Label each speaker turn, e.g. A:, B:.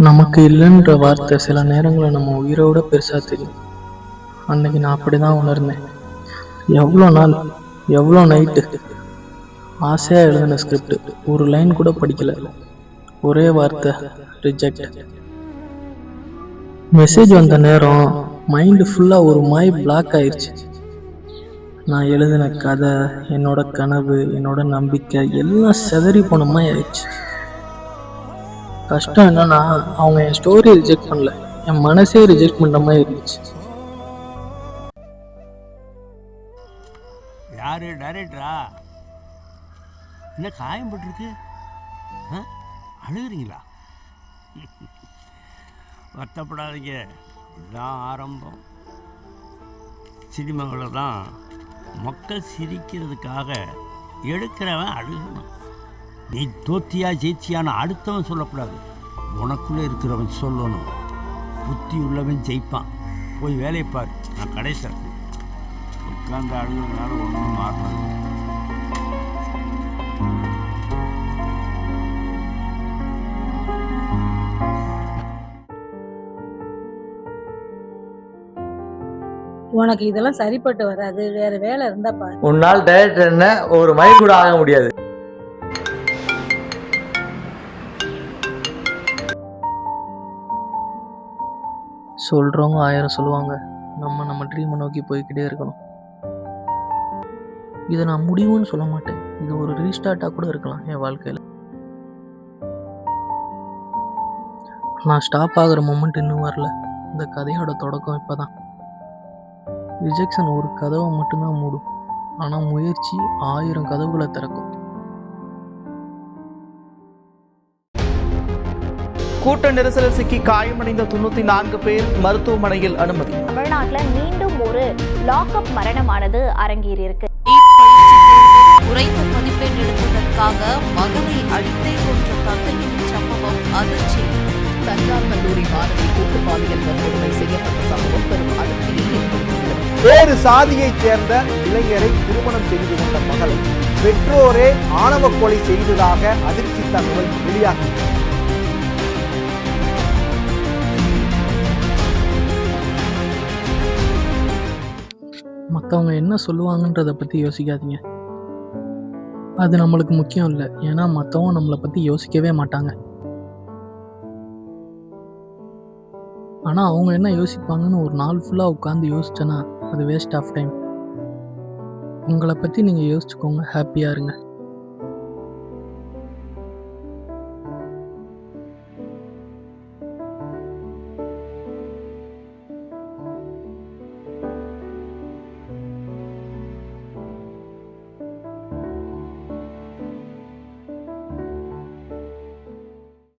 A: நமக்கு இல்லைன்ற வார்த்தை சில நேரங்களில் நம்ம உயிரோட பெருசாக தெரியும். அன்னைக்கு நான் அப்படி தான் உணர்ந்தேன். எவ்வளோ நாள், எவ்வளோ நைட்டு ஆசையாக எழுதின ஸ்கிரிப்ட் ஒரு லைன் கூட படிக்கல. ஒரே வார்த்தை, ரிஜெக்ட். மெசேஜ் வந்த நேரம் மைண்டு ஃபுல்லாக ஒரு மாய் பிளாக் ஆயிடுச்சு. நான் எழுதின கதை, என்னோட கனவு, என்னோட நம்பிக்கை எல்லாம் செதறி போன மாதிரி ஆயிடுச்சு. கஷ்டம் என்னன்னா, அவங்க என் ஸ்டோரி ரிஜெக்ட் பண்ணல, என் மனசே ரிஜெக்ட் பண்ற மாதிரி இருந்துச்சு.
B: யாரு டைரக்டரா? என்ன காயம் பட்டிருக்கு? அழுகுறீங்களா? வருத்தப்படாதீங்க, இதுதான் ஆரம்பம். சினிமாவில் தான் மக்கள் சிரிக்கிறதுக்காக எடுக்கிறவன் அழுகணும். நீ தோத்தியா ஜெயிச்சியான்னு அடுத்தவன் சொல்லக்கூடாது, உனக்குள்ளே இருக்கிறவன் சொல்லணும். புத்தி உள்ளவன் ஜெயிப்பான். போய் வேலையை பாரு, நான் கடைசி உட்காந்து அழுகிறதுனால ஒன்றும் மாறணும்.
C: உனக்கு இதெல்லாம் சரிப்பட்டு வராது, வேற வேலை இருந்தா பாரு.
D: உன்னால் டைரக்டர் என்ன ஒரு மை கூட ஆக முடியாது.
A: சொல்றவங்க 1000 சொல்லுவாங்க. நம்ம ட்ரீமை நோக்கி போய்கிட்டே இருக்கணும். இதை நான் முடிவுன்னு சொல்ல மாட்டேன். இது ஒரு ரீஸ்டார்ட்டாக கூட இருக்கலாம் என் வாழ்க்கையில். நான் ஸ்டாப் ஆகிற மொமெண்ட் இன்னும் வரல. இந்த கதையோட தொடக்கம் இப்போ தான். ரிஜெக்ஷன் ஒரு கதவை மட்டும்தான் மூடும், ஆனால் முயற்சி 1000 கதவுகளை திறக்கும்.
E: கூட்ட நெரிசலில் சிக்கி காயமடைந்த 94 பேர் மருத்துவமனையில் அனுமதி.
F: தமிழ்நாட்டில் மீண்டும் ஒரு லாக்அப் மரணமானது அரங்கேறியிருக்கு.
G: குறைந்த மதிப்பெண் எடுத்ததற்காக மகனை அடித்தே கொன்ற தந்தையின் சம்பவம் அதிர்ச்சி. தனியார் கல்லூரி மாணவி கூட்டு பாலியல் வன்கொடுமை செய்யப்பட்ட சம்பவம் பெரும் அதிர்ச்சியை ஏற்படுத்தியுள்ளது.
E: வேறு சாதியைச் சேர்ந்த இளைஞரை திருமணம் செய்து கொண்ட மகளை பெற்றோரே ஆணவ கொலை செய்ததாக அதிர்ச்சி தகவல் வெளியாகி
A: மற்றவங்க என்ன சொல்லுவாங்கன்றதை பற்றி யோசிக்காதீங்க. அது நம்மளுக்கு முக்கியம் இல்லை. ஏன்னா மற்றவங்க நம்மளை பற்றி யோசிக்கவே மாட்டாங்க. ஆனால் அவங்க என்ன யோசிப்பாங்கன்னு ஒரு நாள் ஃபுல்லாக உட்காந்து யோசிச்சேன்னா அது வேஸ்ட் ஆஃப் டைம். உங்களை பற்றி நீங்கள் யோசிச்சுக்கோங்க, ஹாப்பியாக இருங்க.